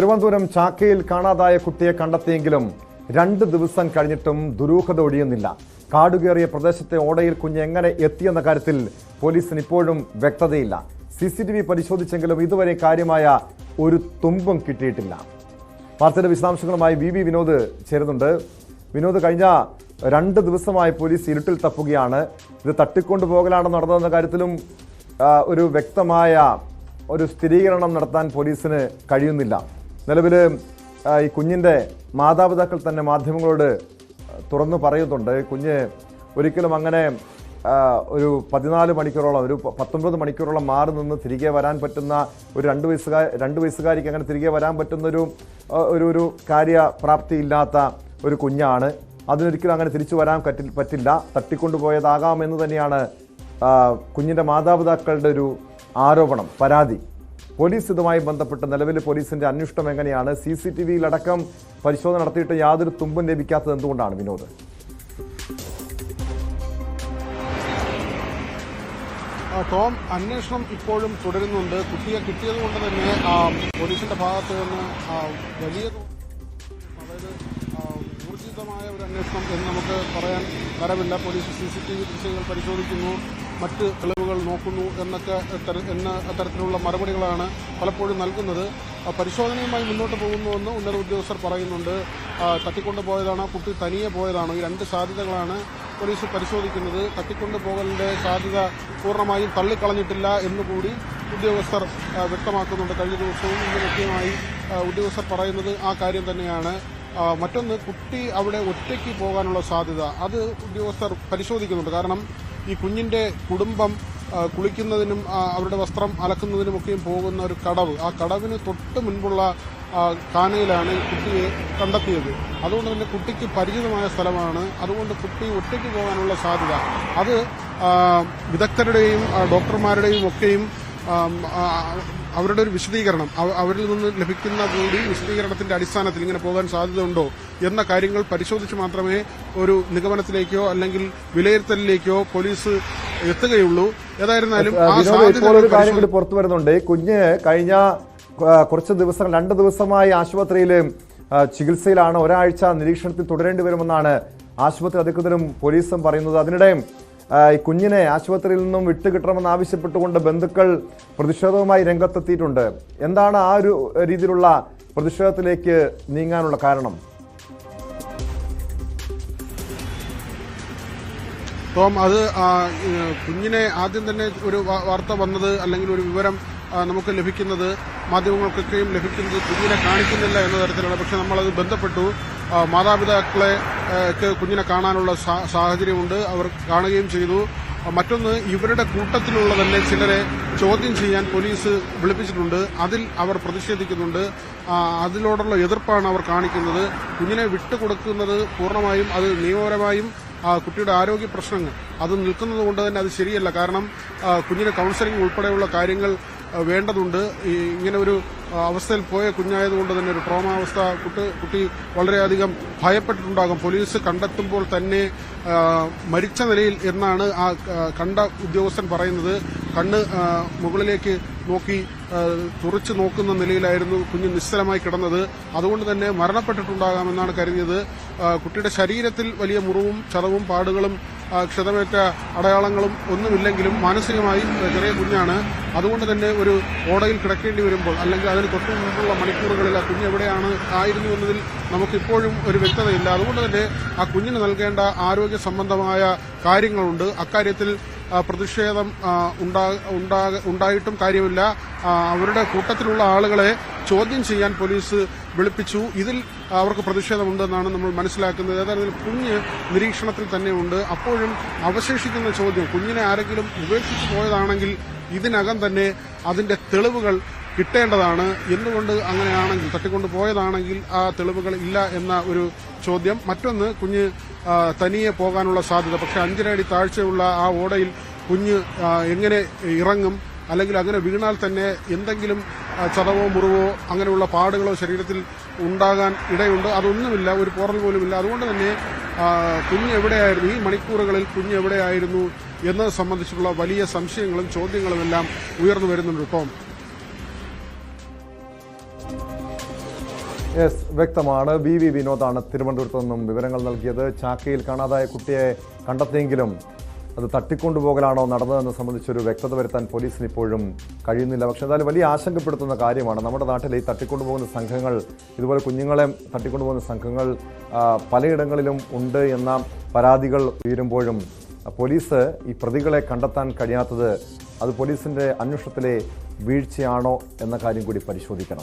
തിരുവനന്തപുരം ചാക്കയിൽ കാണാതായ കുട്ടിയെ കണ്ടെത്തിയെങ്കിലും 2 ദിവസം കഴിഞ്ഞിട്ടും ദുരൂഹത ഒഴിയുന്നില്ല. കാടുകയറിയ പ്രദേശത്തെ ഓടയിൽ കുഞ്ഞ് എങ്ങനെ എത്തിയെന്ന കാര്യത്തിൽ പോലീസിന് ഇപ്പോഴും വ്യക്തതയില്ല. CCTV പരിശോധിച്ചെങ്കിലും ഇതുവരെ കാര്യമായ ഒരു തുമ്പും കിട്ടിയിട്ടില്ല. വാർത്തയുടെ വിശദാംശങ്ങളുമായി VV വിനോദ് ചേരുന്നുണ്ട്. വിനോദ്, കഴിഞ്ഞ 2 ദിവസമായി പോലീസ് ഇരുട്ടിൽ തപ്പുകയാണ്. ഇത് തട്ടിക്കൊണ്ടുപോകലാണെന്ന് നടന്നതെന്ന കാര്യത്തിലും ഒരു വ്യക്തമായ ഒരു സ്ഥിരീകരണം നടത്താൻ പോലീസിന് കഴിയുന്നില്ല. നിലവിൽ ഈ കുഞ്ഞിൻ്റെ മാതാപിതാക്കൾ തന്നെ മാധ്യമങ്ങളോട് തുറന്നു പറയുന്നുണ്ട്, കുഞ്ഞ് ഒരിക്കലും അങ്ങനെ ഒരു 14 മണിക്കൂറോളം, ഒരു 19 മണിക്കൂറോളം മാറി നിന്ന് തിരികെ വരാൻ പറ്റുന്ന ഒരു 2 വയസ്സുകാരിക്ക് അങ്ങനെ തിരികെ വരാൻ പറ്റുന്നൊരു ഒരു കാര്യപ്രാപ്തി ഇല്ലാത്ത ഒരു കുഞ്ഞാണ്. അതിനൊരിക്കലും അങ്ങനെ തിരിച്ചു വരാൻ പറ്റില്ല, തട്ടിക്കൊണ്ടുപോയതാകാമെന്ന് തന്നെയാണ് കുഞ്ഞിൻ്റെ മാതാപിതാക്കളുടെ ഒരു ആരോപണം, പരാതി. പോലീസ് ഇതുമായി ബന്ധപ്പെട്ട് നിലവിൽ പോലീസിന്റെ അന്വേഷണം എങ്ങനെയാണ്? CCTVയിലടക്കം പരിശോധന നടത്തിയിട്ട് യാതൊരു തുമ്പും ലഭിക്കാത്തത് എന്തുകൊണ്ടാണ് വിനോദ്? ടോം, അന്വേഷണം ഇപ്പോഴും തുടരുന്നുണ്ട്. കുട്ടിയെ കിട്ടിയത് കൊണ്ട് തന്നെ പോലീസിന്റെ ഭാഗത്ത് നിന്ന് വലിയ, അതായത് ഊർജിതമായ ഒരു അന്വേഷണം എന്ന് നമുക്ക് പറയാൻ തരമില്ല. പോലീസ് CCTV ദൃശ്യങ്ങൾ പരിശോധിക്കുന്നു, മറ്റ് തെളിവുകൾ നോക്കുന്നു എന്ന തരത്തിലുള്ള മറുപടികളാണ് പലപ്പോഴും നൽകുന്നത്. പരിശോധനയുമായി മുന്നോട്ട് പോകുന്നുവെന്ന് ഉന്നത ഉദ്യോഗസ്ഥർ പറയുന്നുണ്ട്. തട്ടിക്കൊണ്ടുപോയതാണോ, കുട്ടി തനിയെ പോയതാണോ, ഈ 2 സാധ്യതകളാണ് പോലീസ് പരിശോധിക്കുന്നത്. തട്ടിക്കൊണ്ടുപോകലിന്റെ സാധ്യത പൂർണ്ണമായും തള്ളിക്കളഞ്ഞിട്ടില്ല എന്നുകൂടി ഉദ്യോഗസ്ഥർ വ്യക്തമാക്കുന്നുണ്ട്. കഴിഞ്ഞ ദിവസവും ഇന്ന് കൃത്യമായി ഉദ്യോഗസ്ഥർ പറയുന്നത് ആ കാര്യം തന്നെയാണ്. മറ്റൊന്ന്, കുട്ടി അവിടെ ഒറ്റയ്ക്ക് പോകാനുള്ള സാധ്യത, അത് ഉദ്യോഗസ്ഥർ പരിശോധിക്കുന്നുണ്ട്. കാരണം ഈ കുഞ്ഞിന്റെ കുടുംബം കുളിക്കുന്നതിനും അവരുടെ വസ്ത്രം അലക്കുന്നതിനുമൊക്കെയും പോകുന്ന ഒരു കടവ്, ആ കടവിന് തൊട്ട് മുൻപുള്ള കാനയിലാണ് ഈ കുട്ടിയെ കണ്ടെത്തിയത്. അതുകൊണ്ട് തന്നെ കുട്ടിക്ക് പരിചിതമായ സ്ഥലമാണ്. അതുകൊണ്ട് കുട്ടി ഒറ്റയ്ക്ക് പോകാനുള്ള സാധ്യത, അത് വിദഗ്ധരുടെയും ഡോക്ടർമാരുടെയും ഒക്കെയും അവരുടെ ഒരു വിശദീകരണം, അവരിൽ നിന്ന് ലഭിക്കുന്ന കൂടി വിശദീകരണത്തിന്റെ അടിസ്ഥാനത്തിൽ ഇങ്ങനെ പോകാൻ സാധ്യതയുണ്ടോ എന്ന കാര്യങ്ങൾ പരിശോധിച്ച് മാത്രമേ ഒരു നിഗമനത്തിലേക്കോ അല്ലെങ്കിൽ വിലയിരുത്തലിലേക്കോ പോലീസ് എത്തുകയുള്ളൂ. ഏതായിരുന്നാലും ഒരു കാര്യം കൂടി പുറത്തു വരുന്നുണ്ട്. കുഞ്ഞ് കഴിഞ്ഞ കുറച്ച് ദിവസം, 2 ദിവസമായി ആശുപത്രിയിൽ ചികിത്സയിലാണ്. ഒരാഴ്ച നിരീക്ഷണത്തിൽ തുടരേണ്ടി വരുമെന്നാണ് ആശുപത്രി അധികൃതരും പോലീസും പറയുന്നത്. അതിനിടെ ഈ കുഞ്ഞിനെ ആശുപത്രിയിൽ നിന്നും വിട്ടുകിട്ടണമെന്ന് ആവശ്യപ്പെട്ടുകൊണ്ട് ബന്ധുക്കൾ പ്രതിഷേധവുമായി രംഗത്തെത്തിയിട്ടുണ്ട്. എന്താണ് ആ ഒരു രീതിയിലുള്ള പ്രതിഷേധത്തിലേക്ക് നീങ്ങാനുള്ള കാരണം? ടോം, അത് കുഞ്ഞിനെ ആദ്യം തന്നെ ഒരു വാർത്ത വന്നത്, അല്ലെങ്കിൽ ഒരു വിവരം നമുക്ക് ലഭിക്കുന്നത്, മാധ്യമങ്ങൾക്കൊക്കെയും ലഭിക്കുന്നത് കുഞ്ഞിനെ കാണിക്കുന്നില്ല എന്ന തരത്തിലാണ്. പക്ഷെ നമ്മളത് ബന്ധപ്പെട്ടു. മാതാപിതാക്കളെ കുഞ്ഞിനെ കാണാനുള്ള സാഹചര്യമുണ്ട്, അവർ കാണുകയും ചെയ്തു. മറ്റൊന്ന്, ഇവരുടെ കൂട്ടത്തിലുള്ള തന്നെ ചിലരെ ചോദ്യം ചെയ്യാൻ പോലീസ് വിളിപ്പിച്ചിട്ടുണ്ട്. അതിൽ അവർ പ്രതിഷേധിക്കുന്നുണ്ട്. അതിനോടുള്ള എതിർപ്പാണ് അവർ കാണിക്കുന്നത്. കുഞ്ഞിനെ വിട്ടുകൊടുക്കുന്നത് പൂർണ്ണമായും അത് നിയമപരമായും കുട്ടിയുടെ ആരോഗ്യ പ്രശ്നങ്ങൾ അത് നിൽക്കുന്നത് കൊണ്ട് തന്നെ അത് ശരിയല്ല. കാരണം കുഞ്ഞിന് കൗൺസിലിംഗ് ഉൾപ്പെടെയുള്ള കാര്യങ്ങൾ വേണ്ടതുണ്ട്. ഇങ്ങനെ ഒരു അവസ്ഥയിൽ പോയ കുഞ്ഞായതുകൊണ്ട് തന്നെ ഒരു ട്രോമാവസ്ഥ, കുട്ടി വളരെയധികം ഭയപ്പെട്ടിട്ടുണ്ടാകും. പോലീസ് കണ്ടെത്തുമ്പോൾ തന്നെ മരിച്ച നിലയിൽ എന്നാണ് ആ കണ്ട ഉദ്യോഗസ്ഥൻ പറയുന്നത്. കണ്ണ് മുകളിലേക്ക് നോക്കി തുറച്ചു നോക്കുന്ന നിലയിലായിരുന്നു കുഞ്ഞ് നിശ്ചലമായി കിടന്നത്. അതുകൊണ്ട് തന്നെ മരണപ്പെട്ടിട്ടുണ്ടാകാമെന്നാണ് കരുതിയത്. കുട്ടിയുടെ ശരീരത്തിൽ വലിയ മുറിവും ചതവും പാടുകളും ക്ഷതമേറ്റ അടയാളങ്ങളും ഒന്നുമില്ലെങ്കിലും മാനസികമായി ചെറിയ കുഞ്ഞാണ്. അതുകൊണ്ട് തന്നെ ഒരു ഓടയിൽ കിടക്കേണ്ടി വരുമ്പോൾ, അല്ലെങ്കിൽ അതിന് തൊട്ടു മുമ്പുള്ള മണിക്കൂറുകളിൽ ആ കുഞ്ഞ് എവിടെയാണ് ആയിരുന്നു എന്നതിൽ നമുക്കിപ്പോഴും ഒരു വ്യക്തതയില്ല. അതുകൊണ്ട് തന്നെ ആ കുഞ്ഞിന് നൽകേണ്ട ആരോഗ്യ സംബന്ധമായ കാര്യങ്ങളുണ്ട്. അക്കാര്യത്തിൽ പ്രതിഷേധം ഉണ്ടായിട്ടും കാര്യമില്ല. അവരുടെ കൂട്ടത്തിലുള്ള ആളുകളെ ചോദ്യം ചെയ്യാൻ പോലീസ് വിളിപ്പിച്ചു. ഇതിൽ അവർക്ക് പ്രതിഷേധമുണ്ടെന്നാണ് നമ്മൾ മനസ്സിലാക്കുന്നത്. ഏതായാലും കുഞ്ഞ് നിരീക്ഷണത്തിൽ തന്നെയുണ്ട്. അപ്പോഴും അവശേഷിക്കുന്ന ചോദ്യം, കുഞ്ഞിനെ ആരെങ്കിലും ഉപേക്ഷിച്ചു പോയതാണെങ്കിൽ ഇതിനകം തന്നെ അതിന്റെ തെളിവുകൾ കിട്ടേണ്ടതാണ്. എന്തുകൊണ്ട് അങ്ങനെയാണെങ്കിൽ, തട്ടിക്കൊണ്ടുപോയതാണെങ്കിൽ ആ തെളിവുകൾ ഇല്ല എന്ന ഒരു ചോദ്യം. മറ്റൊന്ന്, കുഞ്ഞ് തനിയെ പോകാനുള്ള സാധ്യത. പക്ഷെ 5 അടി താഴ്ചയുള്ള ആ ഓടയിൽ കുഞ്ഞ് എങ്ങനെ ഇറങ്ങും? അല്ലെങ്കിൽ അങ്ങനെ വീണാൽ തന്നെ എന്തെങ്കിലും ചതവോ മുറിവോ അങ്ങനെയുള്ള പാടുകളോ ശരീരത്തിൽ ഉണ്ടാകാൻ ഇടയുണ്ട്. അതൊന്നുമില്ല, ഒരു പോറൽ പോലുമില്ല. അതുകൊണ്ട് തന്നെ കുഞ്ഞ് എവിടെയായിരുന്നു, ഈ മണിക്കൂറുകളിൽ കുഞ്ഞ് എവിടെയായിരുന്നു എന്നത് സംബന്ധിച്ചുള്ള വലിയ സംശയങ്ങളും ചോദ്യങ്ങളുമെല്ലാം ഉയർന്നു വരുന്നുണ്ട്. ടോം. യെസ്, വ്യക്തമാണ്. വി വിനോദാണ് തിരുവനന്തപുരത്ത് നിന്നും വിവരങ്ങൾ നൽകിയത്. ചാക്കയിൽ കാണാതായ കുട്ടിയെ കണ്ടെത്തിയെങ്കിലും അത് തട്ടിക്കൊണ്ടുപോകലാണോ നടന്നതെന്ന് സംബന്ധിച്ചൊരു വ്യക്തത വരുത്താൻ പോലീസിന് ഇപ്പോഴും കഴിയുന്നില്ല. പക്ഷേ എന്തായാലും വലിയ ആശങ്കപ്പെടുത്തുന്ന കാര്യമാണ്. നമ്മുടെ നാട്ടിൽ ഈ തട്ടിക്കൊണ്ടുപോകുന്ന സംഘങ്ങൾ, ഇതുപോലെ കുഞ്ഞുങ്ങളെ തട്ടിക്കൊണ്ടുപോകുന്ന സംഘങ്ങൾ പലയിടങ്ങളിലും ഉണ്ട് എന്ന പരാതികൾ ഉയരുമ്പോഴും പോലീസ് ഈ പ്രതികളെ കണ്ടെത്താൻ കഴിയാത്തത് അത് പോലീസിൻ്റെ അന്വേഷണത്തിലെ വീഴ്ചയാണോ എന്ന കാര്യം കൂടി പരിശോധിക്കണം.